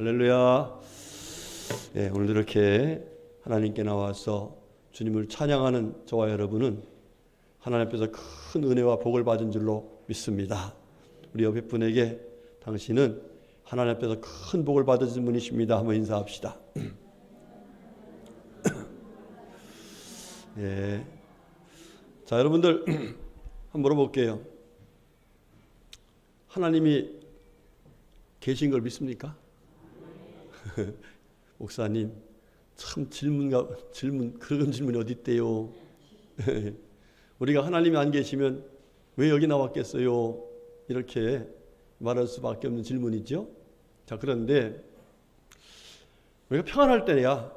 할렐루야. 예, 오늘도 이렇게 하나님께 나와서 주님을 찬양하는 저와 여러분은 하나님 앞에서 큰 은혜와 복을 받은 줄로 믿습니다. 우리 옆에 분에게 당신은 하나님 앞에서 큰 복을 받으신 분이십니다. 한번 인사합시다. 예. 자, 여러분들 한번 물어볼게요. 하나님이 계신 걸 믿습니까? 목사님, 참 그런 질문이 어디 있대요? 우리가 하나님이 안 계시면 왜 여기 나왔겠어요? 이렇게 말할 수밖에 없는 질문이죠. 자, 그런데 우리가 평안할 때야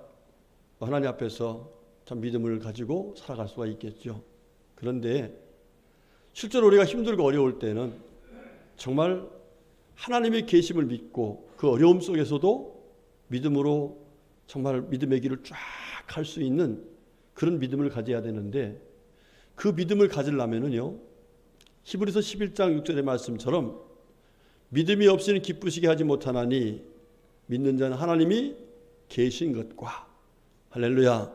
하나님 앞에서 참 믿음을 가지고 살아갈 수가 있겠죠. 그런데 실제로 우리가 힘들고 어려울 때는 정말 하나님의 계심을 믿고 그 어려움 속에서도 믿음으로 정말 믿음의 길을 쫙 갈 수 있는 그런 믿음을 가져야 되는데, 그 믿음을 가지려면은요, 히브리서 11장 6절의 말씀처럼 믿음이 없이는 기쁘시게 하지 못하나니 믿는 자는 하나님이 계신 것과, 할렐루야,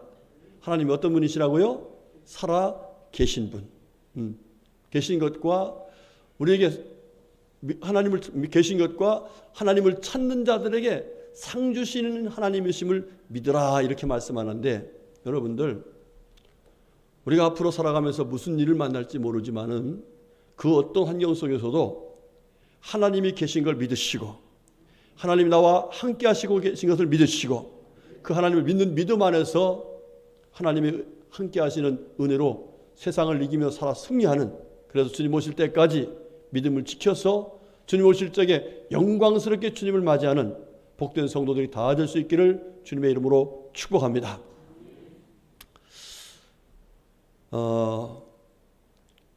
하나님이 어떤 분이시라고요? 살아 계신 분, 계신 것과, 우리에게 하나님을 계신 것과 하나님을 찾는 자들에게 상 주시는 하나님이심을 믿으라, 이렇게 말씀하는데, 여러분들 우리가 앞으로 살아가면서 무슨 일을 만날지 모르지만은 그 어떤 환경 속에서도 하나님이 계신 걸 믿으시고, 하나님이 나와 함께 하시고 계신 것을 믿으시고, 그 하나님을 믿는 믿음 안에서 하나님이 함께 하시는 은혜로 세상을 이기며 살아 승리하는, 그래서 주님 오실 때까지 믿음을 지켜서 주님 오실 적에 영광스럽게 주님을 맞이하는 복된 성도들이 다 될 수 있기를 주님의 이름으로 축복합니다.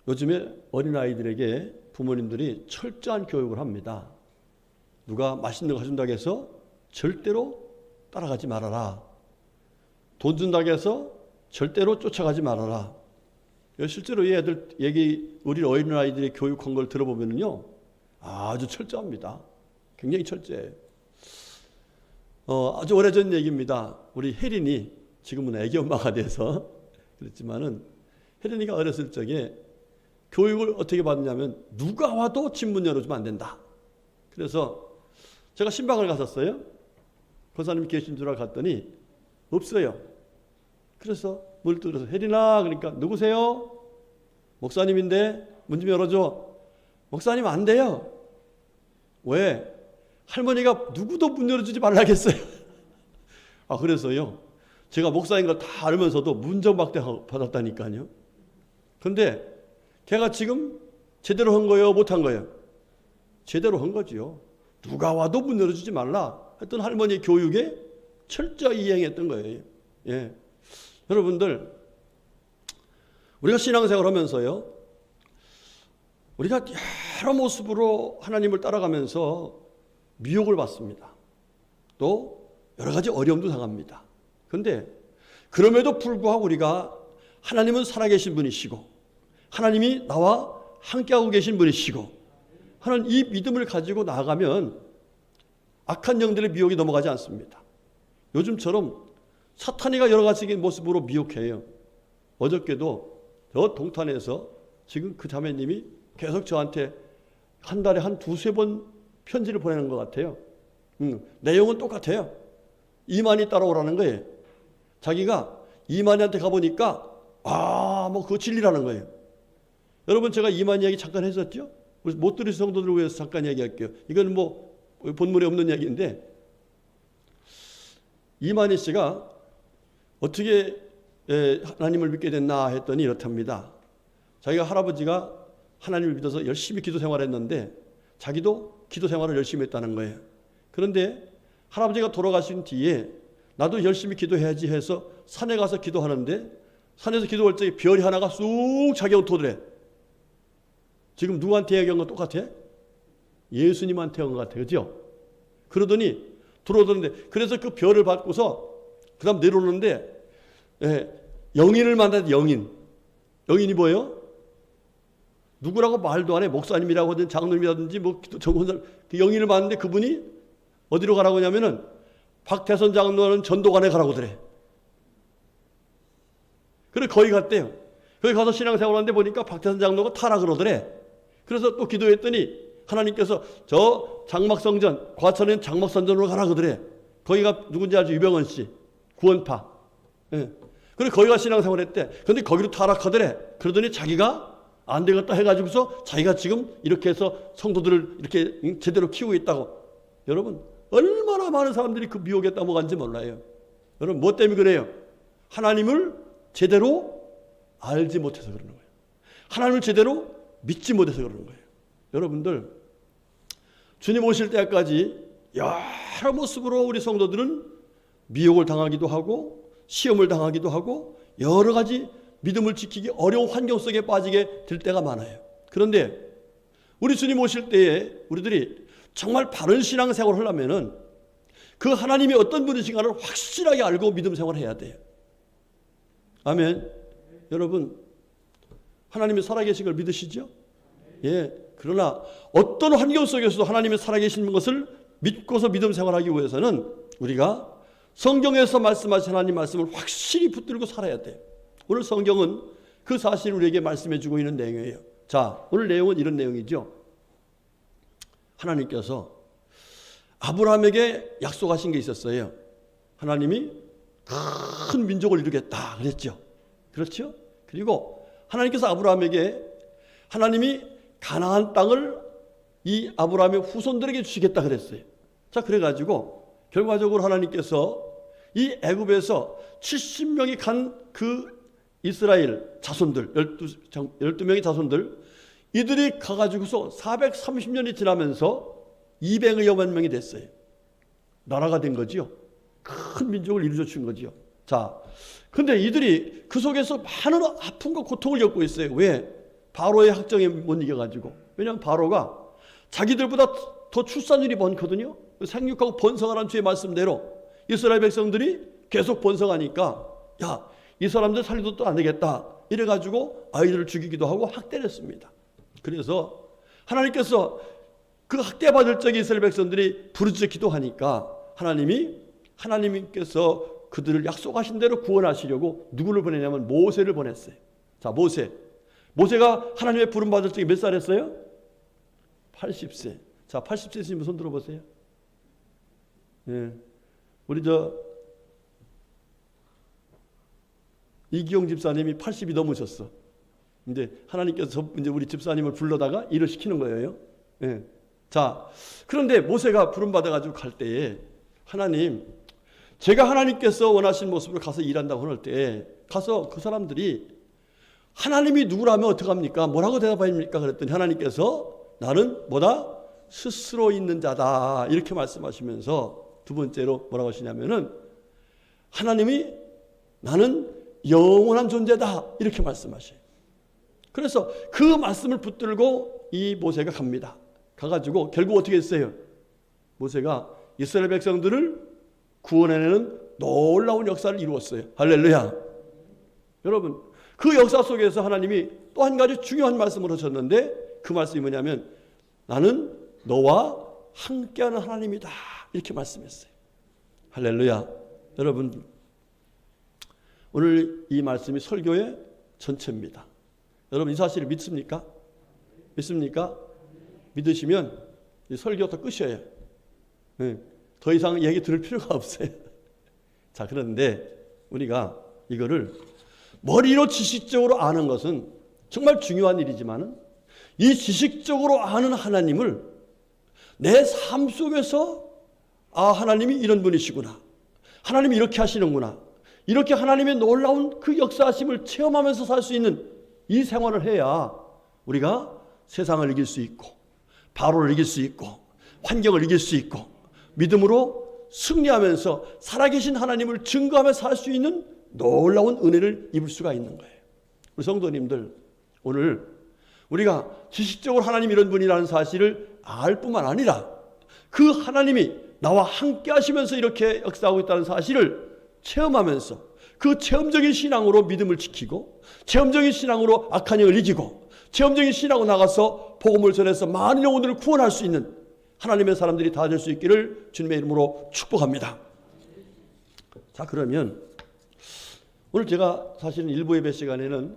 요즘에 어린아이들에게 부모님들이 철저한 교육을 합니다. 누가 맛있는 거 가준다고 해서 절대로 따라가지 말아라. 돈 준다고 해서 절대로 쫓아가지 말아라. 실제로 이 애들 우리 어린아이들이 교육한 걸 들어보면요, 아주 철저합니다. 굉장히 철저해요. 아주 오래전 얘기입니다. 우리 혜린이, 지금은 애기 엄마가 돼서 그렇지만은, 혜린이가 어렸을 적에 교육을 어떻게 받느냐면 누가 와도 집 문 열어주면 안 된다. 그래서 제가 신방을 갔었어요. 권사님이 계신 줄 알고 갔더니 없어요. 그래서 문을 뚫어서 혜린아, 그러니까 누구세요? 목사님인데 문 좀 열어줘. 목사님 안 돼요. 왜? 할머니가 누구도 문 열어주지 말라겠어요. 그래서요, 제가 목사인 걸 다 알면서도 문정박대 받았다니까요. 그런데 걔가 지금 제대로 한 거예요, 못한 거예요? 제대로 한 거지요. 누가 와도 문 열어주지 말라 했던 할머니의 교육에 철저히 이행했던 거예요. 예. 여러분들, 우리가 신앙생활 하면서요, 우리가 여러 모습으로 하나님을 따라가면서 미혹을 받습니다. 또 여러 가지 어려움도 당합니다. 그런데 그럼에도 불구하고 우리가 하나님은 살아계신 분이시고 하나님이 나와 함께하고 계신 분이시고 하는 이 믿음을 가지고 나아가면 악한 영들의 미혹이 넘어가지 않습니다. 요즘처럼 사탄이가 여러 가지 모습으로 미혹해요. 어저께도 저 동탄에서 지금 그 자매님이 계속 저한테 한 달에 한 두세 번 편지를 보내는 것 같아요. 내용은 똑같아요. 이만희 따라오라는 거예요. 자기가 이만희한테 가보니까 그거 진리라는 거예요. 여러분, 제가 이만희 얘기 잠깐 했었죠? 못 들으신 성도들을 위해서 잠깐 얘기할게요. 이건 본문에 없는 얘기인데, 이만희 씨가 어떻게 하나님을 믿게 됐나 했더니 이렇답니다. 자기가 할아버지가 하나님을 믿어서 열심히 기도 생활했는데 자기도 기도 생활을 열심히 했다는 거예요. 그런데 할아버지가 돌아가신 뒤에 나도 열심히 기도해야지 해서 산에 가서 기도하는데, 산에서 기도할 때 별이 하나가 쑥 자기 옷토더래. 지금 누구한테 얘기한 건 똑같아? 예수님한테 한 것 같아. 그죠? 그러더니 들어오던데, 그래서 그 별을 받고서 그 다음 내려오는데, 영인을 만났는데, 영인이 뭐예요? 누구라고 말도 안 해. 목사님이라고 하든 장로님이라든지 그 영인을 봤는데 그분이 어디로 가라고 하냐면은 박태선 장로는 전도관에 가라고 그래. 그래 거기 갔대요. 거기 가서 신앙생활 하는데 보니까 박태선 장로가 타라 그러더래. 그래서 또 기도했더니 하나님께서 저 장막성전, 과천에 장막성전으로 가라 그러더래. 거기가 누군지 알죠? 유병헌 씨. 구원파. 예. 그래 거기가 신앙생활 했대. 근데 거기로 타락하더래. 그러더니 자기가 안 되겠다 해가지고서 자기가 지금 이렇게 해서 성도들을 이렇게 제대로 키우고 있다고. 여러분 얼마나 많은 사람들이 그 미혹에 넘어간지 몰라요. 여러분 뭐 때문에 그래요? 하나님을 제대로 알지 못해서 그러는 거예요. 하나님을 제대로 믿지 못해서 그러는 거예요. 여러분들 주님 오실 때까지 여러 모습으로 우리 성도들은 미혹을 당하기도 하고 시험을 당하기도 하고 여러 가지 믿음을 지키기 어려운 환경 속에 빠지게 될 때가 많아요. 그런데 우리 주님 오실 때에 우리들이 정말 바른 신앙생활을 하려면은 그 하나님이 어떤 분이신가를 확실하게 알고 믿음 생활을 해야 돼요. 아멘. 여러분 하나님이 살아계신 걸 믿으시죠? 예. 그러나 어떤 환경 속에서도 하나님이 살아계신 것을 믿고서 믿음 생활하기 위해서는 우리가 성경에서 말씀하신 하나님 말씀을 확실히 붙들고 살아야 돼요. 오늘 성경은 그 사실을 우리에게 말씀해 주고 있는 내용이에요. 자, 오늘 내용은 이런 내용이죠. 하나님께서 아브라함에게 약속하신 게 있었어요. 하나님이 큰 민족을 이루겠다 그랬죠. 그렇죠? 그리고 하나님께서 아브라함에게 하나님이 가나안 땅을 이 아브라함의 후손들에게 주시겠다 그랬어요. 자, 그래가지고 결과적으로 하나님께서 이 애굽에서 70명이 간 그 이스라엘 자손들 12명의 자손들 이들이 가가지고서 430년이 지나면서 200여만 명이 됐어요. 나라가 된 거지요. 큰 민족을 이루어 준 거지요. 자, 근데 이들이 그 속에서 많은 아픔과 고통을 겪고 있어요. 왜? 바로의 학정에 못 이겨가지고. 왜냐하면 바로가 자기들보다 더 출산율이 많거든요. 생육하고 번성하라는 주의 말씀대로 이스라엘 백성들이 계속 번성하니까 야, 이 사람들 살려도 또 안 되겠다. 이래가지고 아이들을 죽이기도 하고 학대를 했습니다. 그래서 하나님께서 그 학대받을 적에 이스라엘 백성들이 부르짖어 기도하니까 하나님께서 그들을 약속하신 대로 구원하시려고 누구를 보내냐면 모세를 보냈어요. 자, 모세가 하나님의 부름 받을 적에 몇 살 했어요? 80세. 자, 80세이시면 손 들어보세요. 예. 우리 이기용 집사님이 80이 넘으셨어. 근데 하나님께서 이제 우리 집사님을 불러다가 일을 시키는 거예요. 예. 자, 그런데 모세가 부름 받아가지고 갈 때에 하나님, 제가 하나님께서 원하신 모습으로 가서 일한다고 할 때 가서 그 사람들이 하나님이 누구라면 어떡합니까? 뭐라고 대답합니까? 그랬더니 하나님께서 나는 뭐다? 스스로 있는 자다. 이렇게 말씀하시면서 두 번째로 뭐라고 하시냐면은 하나님이 나는 영원한 존재다. 이렇게 말씀하셔요. 그래서 그 말씀을 붙들고 이 모세가 갑니다. 가가지고 결국 어떻게 했어요? 모세가 이스라엘 백성들을 구원해내는 놀라운 역사를 이루었어요. 할렐루야. 여러분, 그 역사 속에서 하나님이 또 한 가지 중요한 말씀을 하셨는데 그 말씀이 뭐냐면 나는 너와 함께하는 하나님이다. 이렇게 말씀했어요. 할렐루야. 여러분, 오늘 이 말씀이 설교의 전체입니다. 여러분 이 사실을 믿습니까? 믿습니까? 믿으시면 이 설교부터 끝이에요. 더 이상 얘기 들을 필요가 없어요. 자, 그런데 우리가 이거를 머리로 지식적으로 아는 것은 정말 중요한 일이지만은 이 지식적으로 아는 하나님을 내 삶 속에서 하나님이 이런 분이시구나. 하나님이 이렇게 하시는구나. 이렇게 하나님의 놀라운 그 역사하심을 체험하면서 살 수 있는 이 생활을 해야 우리가 세상을 이길 수 있고 바로를 이길 수 있고 환경을 이길 수 있고 믿음으로 승리하면서 살아계신 하나님을 증거하며 살 수 있는 놀라운 은혜를 입을 수가 있는 거예요. 우리 성도님들, 오늘 우리가 지식적으로 하나님 이런 분이라는 사실을 알 뿐만 아니라 그 하나님이 나와 함께 하시면서 이렇게 역사하고 있다는 사실을 체험하면서 그 체험적인 신앙으로 믿음을 지키고 체험적인 신앙으로 악한 영을 이기고 체험적인 신앙으로 나가서 복음을 전해서 많은 영혼들을 구원할 수 있는 하나님의 사람들이 다 될 수 있기를 주님의 이름으로 축복합니다. 자, 그러면 오늘 제가 사실은 일부 예배 시간에는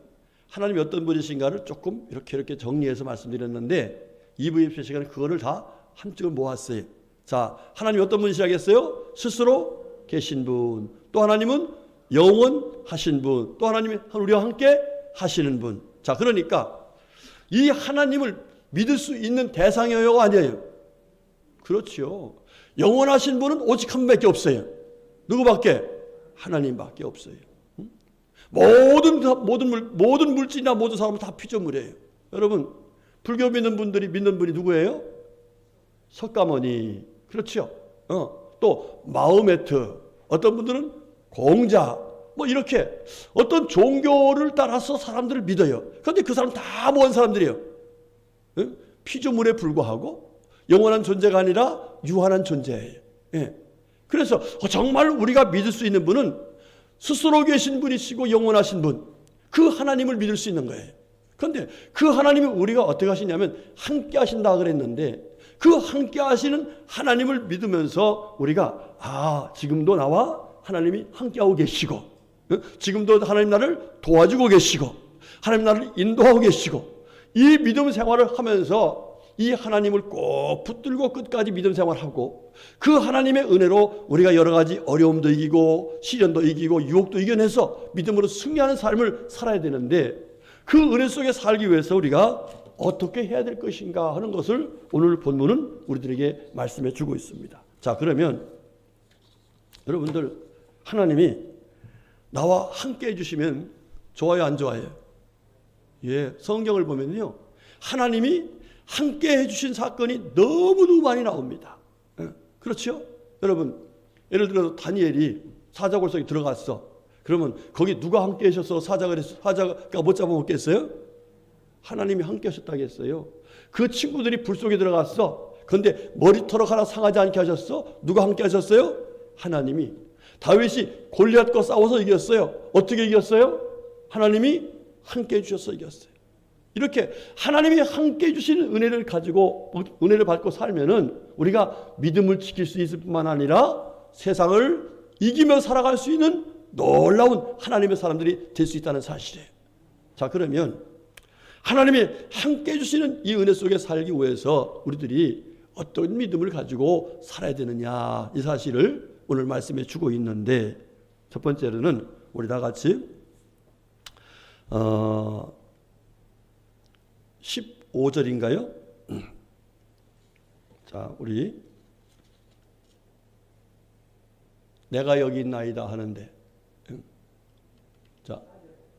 하나님이 어떤 분이신가를 조금 이렇게 정리해서 말씀드렸는데 2부 예배 시간에 그거를 다 한쪽을 모았어요. 자, 하나님이 어떤 분이시겠어요? 스스로 계신 분, 또 하나님은 영원하신 분, 또 하나님이 우리와 함께 하시는 분. 자, 그러니까 이 하나님을 믿을 수 있는 대상이에요, 아니에요? 그렇죠. 영원하신 분은 오직 한 분밖에 없어요. 누구밖에? 하나님밖에 없어요. 모든 물질이나 모든 사람은 다 피조물이에요. 여러분, 불교 믿는 분들이 믿는 분이 누구예요? 석가모니. 그렇죠. 또 마호메트. 어떤 분들은 공자. 뭐 이렇게 어떤 종교를 따라서 사람들을 믿어요. 그런데 그 사람 다 뭔 사람들이에요? 피조물에 불과하고 영원한 존재가 아니라 유한한 존재예요. 그래서 정말 우리가 믿을 수 있는 분은 스스로 계신 분이시고 영원하신 분, 그 하나님을 믿을 수 있는 거예요. 그런데 그 하나님이 우리가 어떻게 하시냐면 함께 하신다 그랬는데 그 함께 하시는 하나님을 믿으면서 우리가 지금도 나와 하나님이 함께하고 계시고, 지금도 하나님 나를 도와주고 계시고, 하나님 나를 인도하고 계시고, 이 믿음 생활을 하면서 이 하나님을 꼭 붙들고 끝까지 믿음 생활하고 그 하나님의 은혜로 우리가 여러 가지 어려움도 이기고 시련도 이기고 유혹도 이겨내서 믿음으로 승리하는 삶을 살아야 되는데, 그 은혜 속에 살기 위해서 우리가 어떻게 해야 될 것인가 하는 것을 오늘 본문은 우리들에게 말씀해 주고 있습니다. 자, 그러면 여러분들, 하나님이 나와 함께 해주시면 좋아요, 안 좋아요? 성경을 보면요, 하나님이 함께 해주신 사건이 너무너무 많이 나옵니다. 그렇죠? 여러분, 예를 들어서 다니엘이 사자굴 속에 들어갔어. 그러면 거기 누가 함께 하셔서 사자가 못 잡아먹겠어요? 하나님이 함께 하셨다겠어요. 그 친구들이 불 속에 들어갔어. 그런데 머리털어 하나 상하지 않게 하셨어? 누가 함께 하셨어요? 하나님이. 다윗이 골리앗과 싸워서 이겼어요. 어떻게 이겼어요? 하나님이 함께 해주셔서 이겼어요. 이렇게 하나님이 함께 해주시는 은혜를 가지고, 은혜를 받고 살면은 우리가 믿음을 지킬 수 있을 뿐만 아니라 세상을 이기며 살아갈 수 있는 놀라운 하나님의 사람들이 될 수 있다는 사실이에요. 자, 그러면 하나님이 함께 해주시는 이 은혜 속에 살기 위해서 우리들이 어떤 믿음을 가지고 살아야 되느냐, 이 사실을 오늘 말씀해 주고 있는데, 첫 번째로는 우리 다 같이 15절인가요? 자, 우리 내가 여기 있나이다 하는데, 자,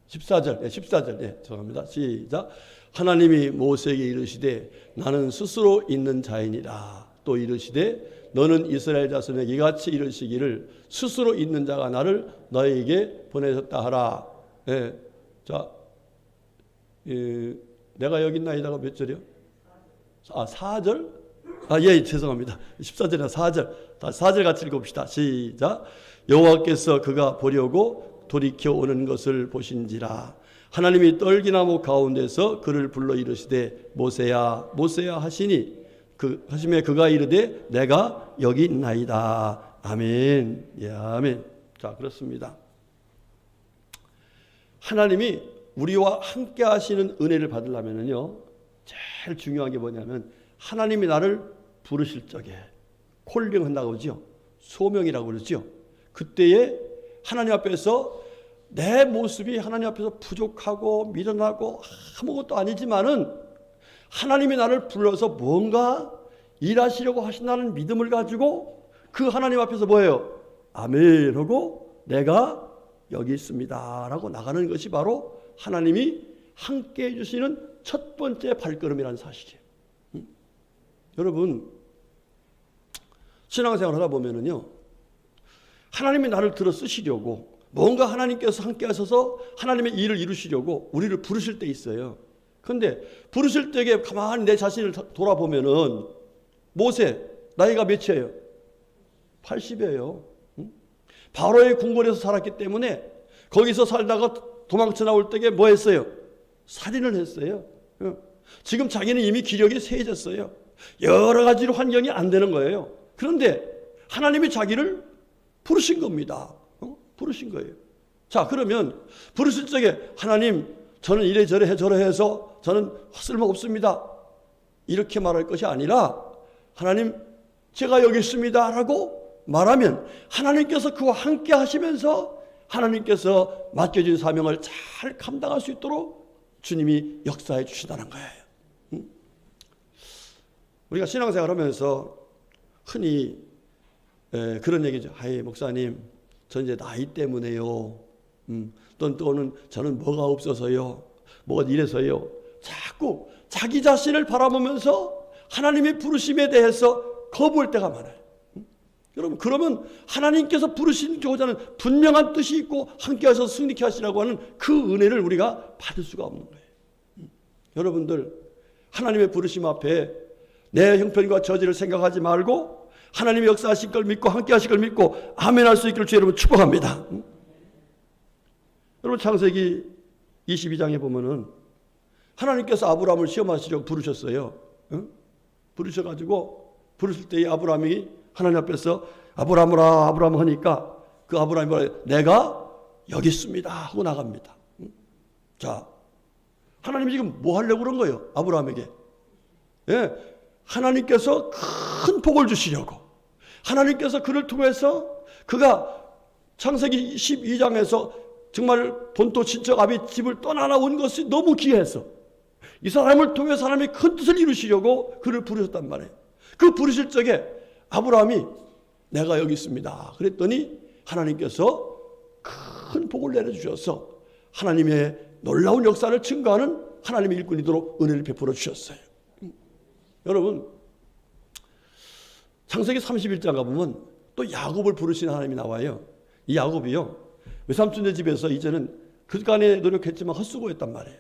14절, 14절, 죄송합니다. 시작. 하나님이 모세에게 이르시되 나는 스스로 있는 자이니라. 또 이르시되 너는 이스라엘 자손에게 이같이 이르시기를 스스로 있는 자가 나를 너에게 보내셨다 하라. 자, 내가 여기 있나이다가 몇 절이요? 4절? 죄송합니다. 14절이나 4절. 4절 같이 읽읍시다. 시작. 여호와께서 그가 보려고 돌이켜 오는 것을 보신지라. 하나님이 떨기나무 가운데서 그를 불러 이르시되 모세야 모세야 하시니 하심에 그가 이르되 내가 여기 있나이다. 아멘. 아멘. 자, 그렇습니다. 하나님이 우리와 함께 하시는 은혜를 받으려면요, 제일 중요한 게 뭐냐면 하나님이 나를 부르실 적에 콜링한다고 그러죠. 소명이라고 그러죠. 그때에 하나님 앞에서 내 모습이 하나님 앞에서 부족하고 미련하고 아무것도 아니지만은 하나님이 나를 불러서 뭔가 일하시려고 하신다는 믿음을 가지고 그 하나님 앞에서 뭐예요? 아멘 하고 내가 여기 있습니다 라고 나가는 것이 바로 하나님이 함께 해주시는 첫 번째 발걸음이라는 사실이에요. 여러분, 신앙생활 하다 보면은요, 하나님이 나를 들어 쓰시려고 뭔가 하나님께서 함께 하셔서 하나님의 일을 이루시려고 우리를 부르실 때 있어요. 그런데 부르실 때에 가만히 내 자신을 돌아보면은 모세 나이가 몇이에요? 80이에요. 바로의 궁궐에서 살았기 때문에 거기서 살다가 도망쳐 나올 때에 뭐 했어요? 살인을 했어요. 지금 자기는 이미 기력이 세해졌어요. 여러 가지로 환경이 안 되는 거예요. 그런데 하나님이 자기를 부르신 겁니다. 부르신 거예요. 자, 그러면 부르실 적에 하나님, 저는 이래저래 저래해서 저는 쓸모없습니다, 이렇게 말할 것이 아니라 하나님, 제가 여기 있습니다 라고 말하면 하나님께서 그와 함께 하시면서 하나님께서 맡겨진 사명을 잘 감당할 수 있도록 주님이 역사해 주신다는 거예요. 우리가 신앙생활 하면서 흔히 그런 얘기죠. 아이, 목사님, 전 이제 나이 때문에요. 또는 저는 뭐가 없어서요. 뭐가 이래서요. 자꾸 자기 자신을 바라보면서 하나님의 부르심에 대해서 거부할 때가 많아요. 여러분, 그러면 하나님께서 부르신 교자는 분명한 뜻이 있고 함께 하셔서 승리케 하시라고 하는 그 은혜를 우리가 받을 수가 없는 거예요. 여러분들, 하나님의 부르심 앞에 내 형편과 저지를 생각하지 말고 하나님의 역사하실 걸 믿고 함께 하실 걸 믿고 아멘 할 수 있기를 주 여러분 축복합니다. 여러분, 창세기 22장에 보면은 하나님께서 아브라함을 시험하시려고 부르셨어요. 부르셔가지고 부르실 때 이 아브라함이 하나님 앞에서 아브라함아 아브라함 하니까 그 아브라함이 말해요. 내가 여기 있습니다 하고 나갑니다. 자, 하나님이 지금 뭐 하려고 그런 거예요? 아브라함에게. 예, 하나님께서 큰 복을 주시려고, 하나님께서 그를 통해서 그가 창세기 12장에서 정말 본토 친척 아비 집을 떠나 나온 것이 너무 귀해서 이 사람을 통해 하나님의 큰 뜻을 이루시려고 그를 부르셨단 말이에요. 그 부르실 적에 아브라함이 내가 여기 있습니다 그랬더니 하나님께서 큰 복을 내려주셔서 하나님의 놀라운 역사를 증거하는 하나님의 일꾼이도록 은혜를 베풀어 주셨어요. 여러분, 창세기 31장 가보면 또 야곱을 부르시는 하나님이 나와요. 이 야곱이요, 외삼촌네 집에서 이제는 그간에 노력했지만 헛수고했단 말이에요.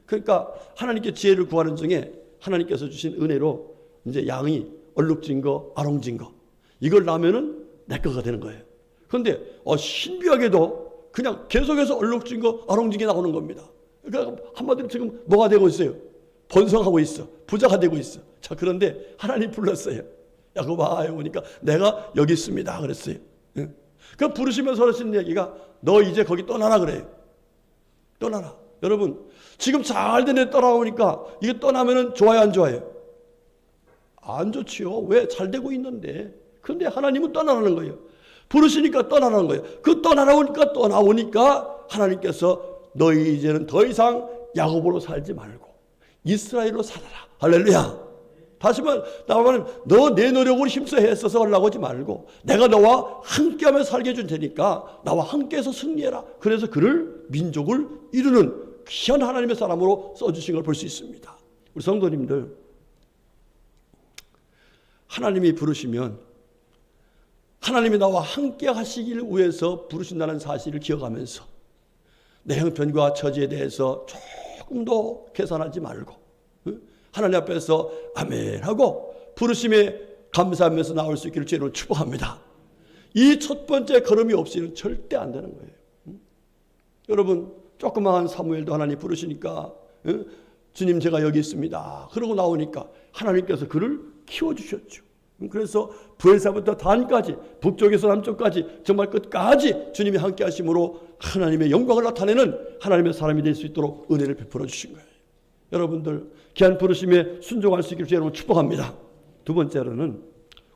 그러니까 하나님께 지혜를 구하는 중에 하나님께서 주신 은혜로 이제 양이 얼룩진 거, 아롱진 거, 이걸 낳으면은 내 거가 되는 거예요. 그런데 신비하게도 그냥 계속해서 얼룩진 거, 아롱진 게 나오는 겁니다. 그러니까 한마디로 지금 뭐가 되고 있어요? 번성하고 있어. 부자가 되고 있어. 자, 그런데 하나님 불렀어요. 야곱아, 보니까 내가 여기 있습니다 그랬어요. 그 부르시면서 하시는 얘기가 너 이제 거기 떠나라 그래요. 떠나라. 여러분, 지금 잘 된 애 떠나오니까 이게 떠나면은 좋아요, 안 좋아요? 안 좋지요. 왜? 잘 되고 있는데. 그런데 하나님은 떠나라는 거예요. 부르시니까 떠나라는 거예요. 그 떠나오니까 하나님께서 너희 이제는 더 이상 야곱으로 살지 말고 이스라엘로 살아라. 할렐루야. 다시 말하면 너 내 노력으로 힘써 애써서 올라오지 말고 내가 너와 함께하며 살게 해줄 테니까 나와 함께해서 승리해라. 그래서 그를 민족을 이루는 귀한 하나님의 사람으로 써주신 걸 볼 수 있습니다. 우리 성도님들, 하나님이 부르시면 하나님이 나와 함께 하시기를 위해서 부르신다는 사실을 기억하면서 내 형편과 처지에 대해서 조금 더 계산하지 말고 하나님 앞에서 아멘 하고 부르심에 감사하면서 나올 수 있기를 주로 축복합니다. 이 첫 번째 걸음이 없이는 절대 안 되는 거예요. 여러분, 조그마한 사무엘도 하나님 부르시니까 주님 제가 여기 있습니다 그러고 나오니까 하나님께서 그를 키워주셨죠. 그래서 부엘사부터 단까지 북쪽에서 남쪽까지 정말 끝까지 주님이 함께 하심으로 하나님의 영광을 나타내는 하나님의 사람이 될 수 있도록 은혜를 베풀어 주신 거예요. 여러분들, 귀한 부르심에 순종할 수 있기를 여러분 축복합니다. 두 번째로는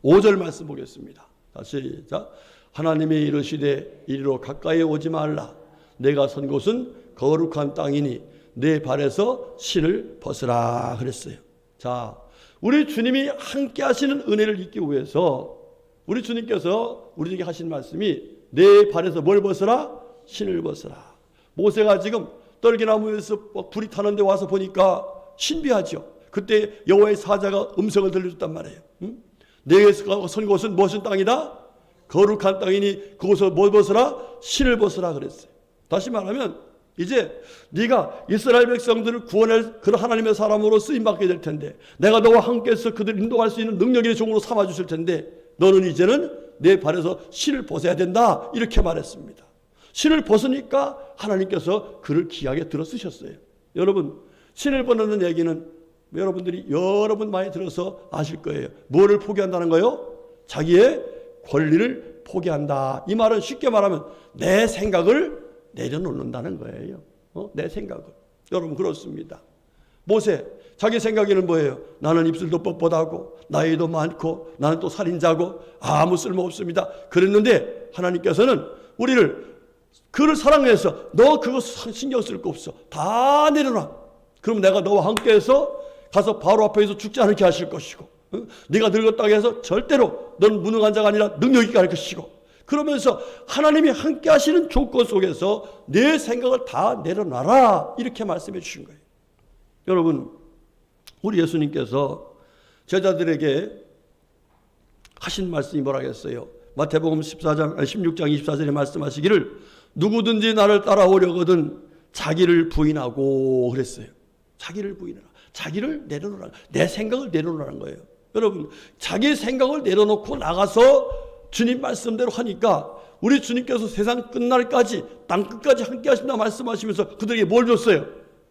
5절 말씀 보겠습니다. 다시 시작. 하나님이 이르시되 이리로 가까이 오지 말라. 내가 선 곳은 거룩한 땅이니 내 발에서 신을 벗으라 그랬어요. 자, 우리 주님이 함께 하시는 은혜를 잊기 위해서 우리 주님께서 우리에게 하신 말씀이 내 발에서 뭘 벗으라? 신을 벗으라. 모세가 지금 떨기나무에서 불이 타는데 와서 보니까 신비하죠. 그때 여호와의 사자가 음성을 들려줬단 말이에요. 내가 선 곳은 무슨 땅이다? 거룩한 땅이니 그곳을 뭘 벗으라? 신을 벗으라 그랬어요. 다시 말하면 이제 네가 이스라엘 백성들을 구원할 그런 하나님의 사람으로 쓰임받게 될 텐데 내가 너와 함께해서 그들을 인도할 수 있는 능력의 종으로 삼아주실 텐데 너는 이제는 내 발에서 신을 벗어야 된다 이렇게 말했습니다. 신을 벗으니까 하나님께서 그를 귀하게 들어 쓰셨어요. 여러분, 신을 벗는 얘기는 여러분들이 여러 번 많이 들어서 아실 거예요. 뭐를 포기한다는 거요? 자기의 권리를 포기한다. 이 말은 쉽게 말하면 내 생각을 내려놓는다는 거예요. 내 생각을. 여러분 그렇습니다. 모세 자기 생각에는 뭐예요? 나는 입술도 뻣뻣하고 나이도 많고 나는 또 살인자고 아무 쓸모 없습니다. 그랬는데 하나님께서는 우리를 그를 사랑해서 너 그거 신경 쓸 거 없어. 다 내려놔. 그럼 내가 너와 함께해서 가서 바로 앞에서 죽지 않게 하실 것이고 네가 늙었다고 해서 절대로 넌 무능한 자가 아니라 능력 있게 할 것이고 그러면서 하나님이 함께 하시는 조건 속에서 내 생각을 다 내려놔라 이렇게 말씀해 주신 거예요. 여러분 우리 예수님께서 제자들에게 하신 말씀이 뭐라겠어요? 마태복음 16장 24절에 말씀하시기를 누구든지 나를 따라오려거든 자기를 부인하고 그랬어요. 자기를 부인하라. 자기를 내려놓으라. 내 생각을 내려놓으라는 거예요. 여러분 자기 생각을 내려놓고 나가서 주님 말씀대로 하니까 우리 주님께서 세상 끝날까지 땅끝까지 함께 하신다 말씀하시면서 그들에게 뭘 줬어요?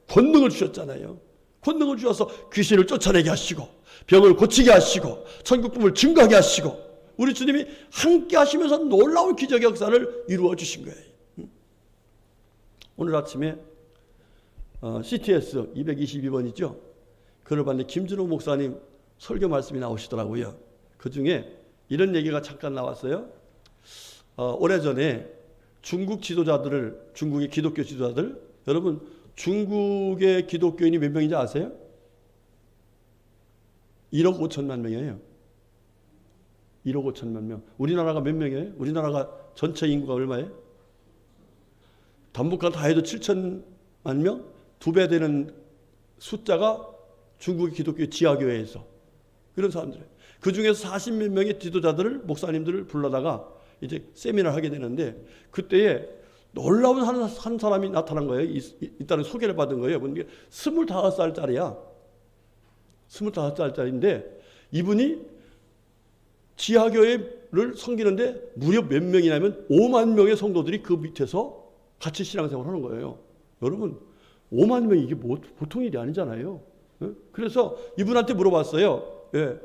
권능을 주셨잖아요. 권능을 주셔서 귀신을 쫓아내게 하시고 병을 고치게 하시고 천국복음을 증거하게 하시고 우리 주님이 함께 하시면서 놀라운 기적의 역사를 이루어 주신 거예요. 오늘 아침에 CTS 222번이죠. 그걸 봤는데 김준호 목사님 설교 말씀이 나오시더라고요. 그 중에 이런 얘기가 잠깐 나왔어요. 오래전에 중국 지도자들을 중국의 기독교 지도자들 여러분 중국의 기독교인이 몇 명인지 아세요? 1억 5천만 명이에요. 1억 5천만 명. 우리나라가 몇 명이에요? 우리나라가 전체 인구가 얼마예요? 단북한 다 해도 7천만 명? 2배 되는 숫자가 중국의 기독교 지하교회에서 그런 사람들이에요. 그 중에서 40몇 명의 지도자들을 목사님들을 불러다가 이제 세미나를 하게 되는데 그때에 놀라운 한 사람이 나타난 거예요. 일단은 소개를 받은 거예요. 25살짜리야. 25살짜리인데 이분이 지하교회를 섬기는데 무려 몇 명이냐면 5만 명의 성도들이 그 밑에서 같이 신앙생활을 하는 거예요. 여러분 5만 명이 이게 뭐 보통 일이 아니잖아요. 그래서 이분한테 물어봤어요. 예.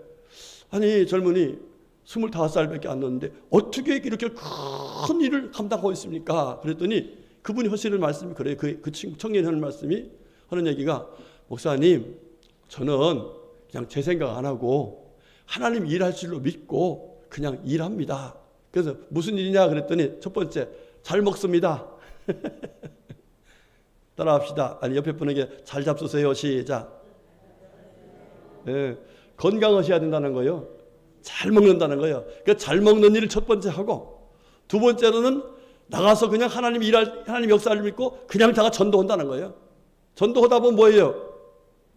아니 젊은이 25살밖에 안 됐는데 어떻게 이렇게 큰 일을 감당하고 있습니까? 그랬더니 그분이 하시는 말씀이 그래요. 그 청년이 하는 말씀이 하는 얘기가 목사님 저는 그냥 제 생각 안 하고 하나님 일할 줄로 믿고 그냥 일합니다. 그래서 무슨 일이냐 그랬더니 첫 번째 잘 먹습니다. 따라합시다. 아니 옆에 분에게 잘 잡수세요. 시작. 네, 건강하셔야 된다는 거예요. 잘 먹는다는 거예요. 그러니까 잘 먹는 일을 첫 번째 하고 두 번째로는 나가서 그냥 하나님 역사를 믿고 그냥 다가 전도한다는 거예요. 전도하다 보면 뭐예요?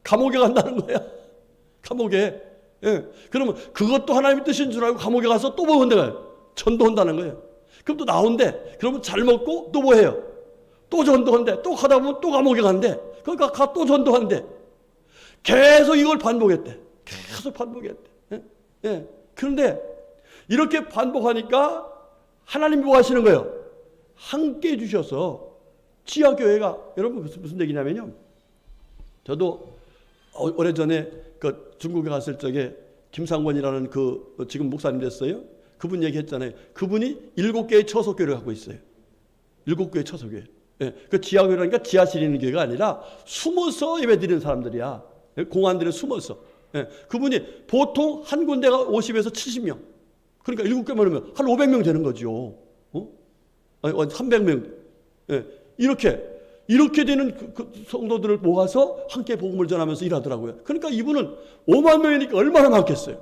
감옥에 간다는 거야. 감옥에. 예. 그러면 그것도 하나님의 뜻인 줄 알고 감옥에 가서 또 뭐 한다는 거예요? 전도한다는 거예요. 그럼 또 나온대. 그러면 잘 먹고 또 뭐 해요? 또 전도한대. 또 가다 보면 또 감옥에 간대. 그러니까 또 전도한대. 계속 이걸 반복했대. 계속 반복했대. 예? 예. 그런데 이렇게 반복하니까 하나님이 뭐 하시는 거예요? 함께 해주셔서 지하교회가 여러분 무슨 얘기냐면요. 저도 오래전에 그 중국에 갔을 적에 김상원이라는 그 지금 목사님 됐어요. 그분 얘기했잖아요. 그분이 7개의 처소교회를 갖고 있어요. 7개의 처소교회. 예. 그 지하교회라니까 지하실에 있는 교회가 아니라 숨어서 예배드리는 사람들이야. 공안들에 숨어서. 예. 그분이 보통 한 군데가 50에서 70명. 그러니까 7개만 하면 한 500명 되는 거죠. 아니, 300명. 예. 이렇게 되는 그 성도들을 모아서 함께 복음을 전하면서 일하더라고요. 그러니까 이분은 5만 명이니까 얼마나 많겠어요.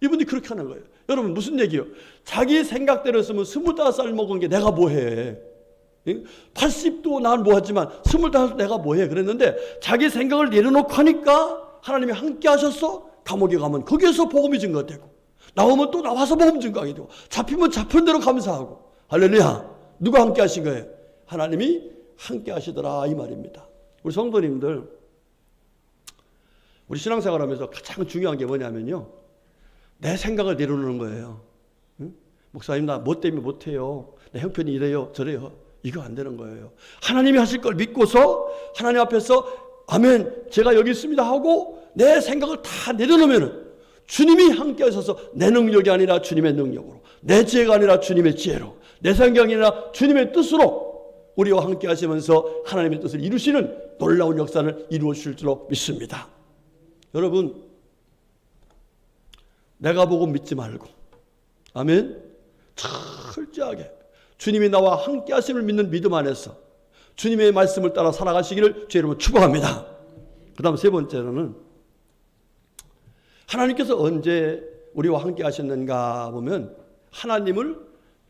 이분이 그렇게 하는 거예요. 여러분 무슨 얘기예요? 자기 생각대로 했으면 25살 먹은 게 내가 뭐해. 80도 난 뭐하지만 25살 내가 뭐해. 그랬는데 자기 생각을 내려놓고 하니까 하나님이 함께 하셨어. 감옥에 가면 거기에서 복음이 증거되고 나오면 또 나와서 복음 증거하게 되고 잡히면 잡힌 대로 감사하고 할렐루야. 누가 함께 하신 거예요? 하나님이 함께 하시더라 이 말입니다. 우리 성도님들 우리 신앙생활하면서 가장 중요한 게 뭐냐면요. 내 생각을 내려놓는 거예요. 응? 목사님 나 뭐 때문에 못해요. 내 형편이 이래요 저래요. 이거 안 되는 거예요. 하나님이 하실 걸 믿고서 하나님 앞에서 아멘, 제가 여기 있습니다 하고 내 생각을 다 내려놓으면 주님이 함께 하셔서 내 능력이 아니라 주님의 능력으로, 내 지혜가 아니라 주님의 지혜로, 내 생각이 아니라 주님의 뜻으로 우리와 함께 하시면서 하나님의 뜻을 이루시는 놀라운 역사를 이루어 주실 줄로 믿습니다. 여러분, 내가 보고 믿지 말고, 아멘, 철저하게 주님이 나와 함께 하심을 믿는 믿음 안에서 주님의 말씀을 따라 살아가시기를 주의 이름으로 축복합니다. 그 다음 세 번째로는 하나님께서 언제 우리와 함께 하셨는가 보면 하나님을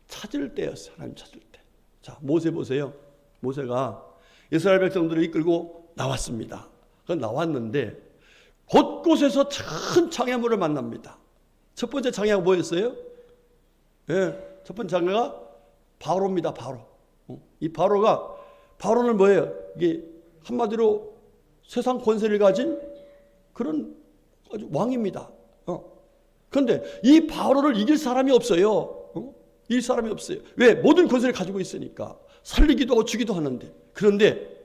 찾을 때였어요. 하나님 찾을 때. 자, 모세 보세요. 모세가 이스라엘 백성들을 이끌고 나왔습니다. 나왔는데 곳곳에서 큰 장애물을 만납니다. 첫 번째 장애가 뭐였어요? 예, 첫 번째 장애가 바로입니다. 바로. 이 바로는 뭐예요? 이게 한마디로 세상 권세를 가진 그런 아주 왕입니다. 그런데 이 바로를 이길 사람이 없어요. 이길 사람이 없어요. 왜? 모든 권세를 가지고 있으니까. 살리기도 하고 주기도 하는데. 그런데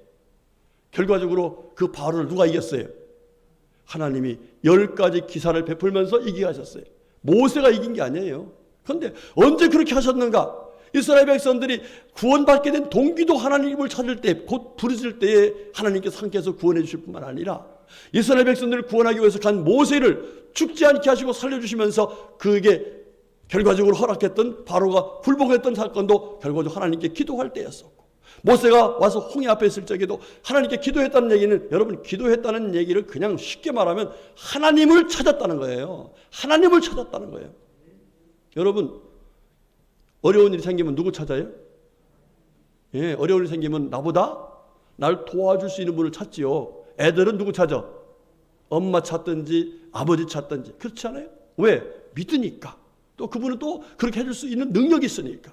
결과적으로 그 바로를 누가 이겼어요? 하나님이 10가지 기사를 베풀면서 이기게 하셨어요. 모세가 이긴 게 아니에요. 그런데 언제 그렇게 하셨는가? 이스라엘 백성들이 구원받게 된 동기도 하나님을 찾을 때, 곧 부르실 때에 하나님께서 함께해서 구원해 주실 뿐만 아니라 이스라엘 백성들을 구원하기 위해서 간 모세를 죽지 않게 하시고 살려주시면서 그에게 결과적으로 허락했던 바로가 굴복했던 사건도 결과적으로 하나님께 기도할 때였었고, 모세가 와서 홍해 앞에 있을 적에도 하나님께 기도했다는 얘기는, 여러분, 기도했다는 얘기를 그냥 쉽게 말하면 하나님을 찾았다는 거예요. 하나님을 찾았다는 거예요. 여러분, 어려운 일이 생기면 누구 찾아요? 예, 어려운 일이 생기면 나보다 날 도와줄 수 있는 분을 찾지요. 애들은 누구 찾아? 엄마 찾든지 아버지 찾든지. 그렇지 않아요? 왜? 믿으니까. 또 그분은 또 그렇게 해줄 수 있는 능력이 있으니까.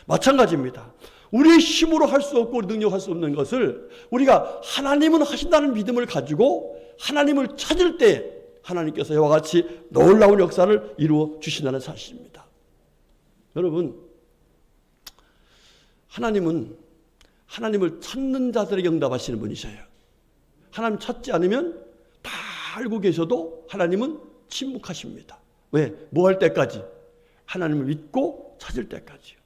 마찬가지입니다. 우리의 힘으로 할 수 없고 능력할 수 없는 것을 우리가 하나님은 하신다는 믿음을 가지고 하나님을 찾을 때 하나님께서 이와 같이 놀라운 역사를 이루어 주신다는 사실입니다. 여러분, 하나님은 하나님을 찾는 자들에게 응답하시는 분이셔요. 하나님 찾지 않으면 다 알고 계셔도 하나님은 침묵하십니다. 왜? 뭐 할 때까지? 하나님을 믿고 찾을 때까지요.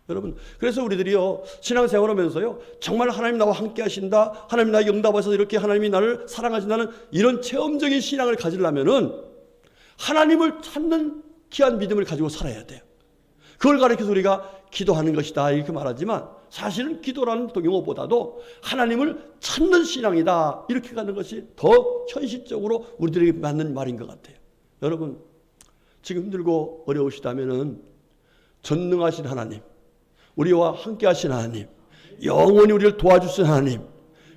여러분, 그래서 우리들이요, 신앙생활 하면서요, 정말 하나님 나와 함께 하신다, 하나님 나에게 응답하셔서 이렇게 하나님이 나를 사랑하신다는 이런 체험적인 신앙을 가지려면은 하나님을 찾는 귀한 믿음을 가지고 살아야 돼요. 그걸 가리켜서 우리가 기도하는 것이다 이렇게 말하지만 사실은 기도라는 용어보다도 하나님을 찾는 신앙이다 이렇게 가는 것이 더 현실적으로 우리들에게 맞는 말인 것 같아요. 여러분, 지금 힘들고 어려우시다면은 전능하신 하나님, 우리와 함께 하신 하나님, 영원히 우리를 도와주신 하나님,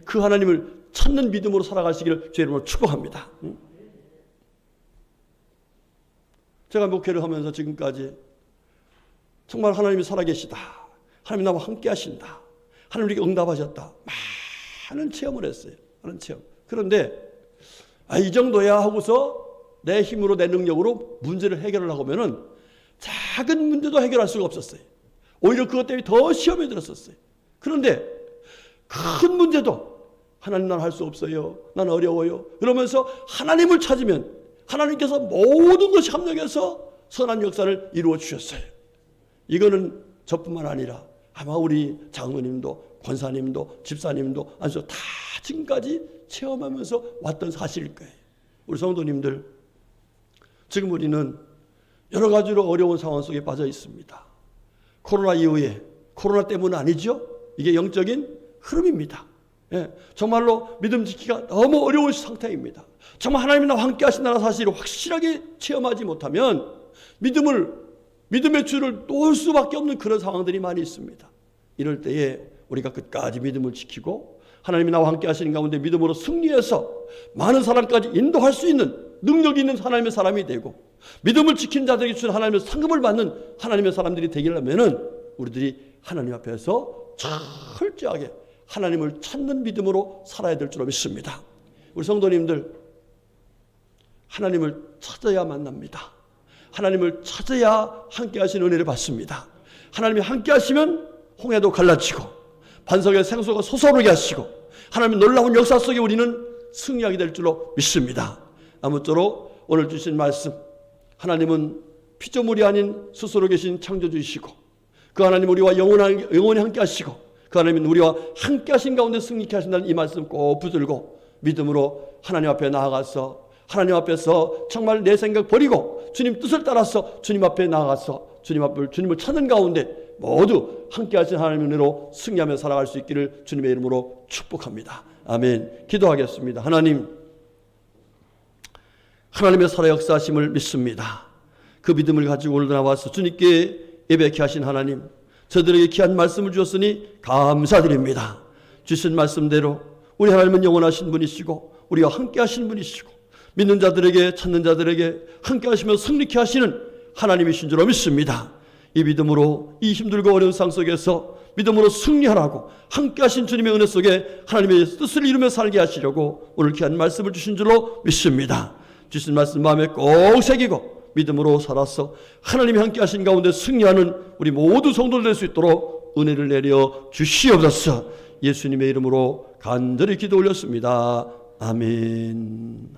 그 하나님을 찾는 믿음으로 살아가시기를 주의 이름으로 축복합니다. 제가 목회를 하면서 지금까지 정말 하나님이 살아계시다, 하나님 나와 함께 하신다, 하나님 우리에게 응답하셨다, 많은 체험을 했어요. 많은 체험. 그런데 이 정도야 하고서 내 힘으로 내 능력으로 문제를 해결하려고 하면은 작은 문제도 해결할 수가 없었어요. 오히려 그것 때문에 더 시험에 들었었어요. 그런데 큰 문제도 하나님 난 할 수 없어요, 난 어려워요 그러면서 하나님을 찾으면 하나님께서 모든 것이 합력해서 선한 역사를 이루어 주셨어요. 이거는 저뿐만 아니라 아마 우리 장로님도 권사님도 집사님도 안서 다 지금까지 체험하면서 왔던 사실일 거예요. 우리 성도님들, 지금 우리는 여러 가지로 어려운 상황 속에 빠져 있습니다. 코로나 이후에, 코로나 때문은 아니죠. 이게 영적인 흐름입니다. 예, 정말로 믿음 지키기가 너무 어려운 상태입니다. 정말 하나님이 나와 함께 하신다는 사실을 확실하게 체험하지 못하면 믿음의 줄을 놓을 수밖에 없는 그런 상황들이 많이 있습니다. 이럴 때에 우리가 끝까지 믿음을 지키고 하나님이 나와 함께 하시는 가운데 믿음으로 승리해서 많은 사람까지 인도할 수 있는 능력이 있는 하나님의 사람이 되고 믿음을 지킨 자들에게 주신 하나님의 상급을 받는 하나님의 사람들이 되려면은 우리들이 하나님 앞에서 철저하게 하나님을 찾는 믿음으로 살아야 될 줄로 믿습니다. 우리 성도님들, 하나님을 찾아야 만납니다. 하나님을 찾아야 함께 하시는 은혜를 받습니다. 하나님이 함께 하시면 홍해도 갈라지고 반석의 생수가 솟아오르게 하시고 하나님의 놀라운 역사 속에 우리는 승리하게 될 줄로 믿습니다. 아무쪼록 오늘 주신 말씀, 하나님은 피조물이 아닌 스스로 계신 창조주이시고 그 하나님 우리와 영원히 함께 하시고 그 하나님은 우리와 함께 하신 가운데 승리케 하신다는 이 말씀 꼭 붙들고 믿음으로 하나님 앞에 나아가서 하나님 앞에서 정말 내 생각 버리고 주님 뜻을 따라서 주님 앞에 나아가서 주님을 찾는 가운데 모두 함께 하신 하나님의 은혜로 승리하며 살아갈 수 있기를 주님의 이름으로 축복합니다. 아멘. 기도하겠습니다. 하나님의 살아 역사하심을 믿습니다. 그 믿음을 가지고 오늘 나와서 주님께 예배케 하신 하나님, 저들에게 귀한 말씀을 주셨으니 감사드립니다. 주신 말씀대로 우리 하나님은 영원하신 분이시고 우리와 함께 하신 분이시고 믿는 자들에게 찾는 자들에게 함께 하시며 승리케 하시는 하나님이신 줄로 믿습니다. 이 믿음으로 이 힘들고 어려운 상황 속에서 믿음으로 승리하라고 함께 하신 주님의 은혜 속에 하나님의 뜻을 이루며 살게 하시려고 오늘 귀한 말씀을 주신 줄로 믿습니다. 주신 말씀 마음에 꼭 새기고 믿음으로 살아서 하나님이 함께 하신 가운데 승리하는 우리 모두 성도들 될 수 있도록 은혜를 내려 주시옵소서. 예수님의 이름으로 간절히 기도 올렸습니다. 아멘.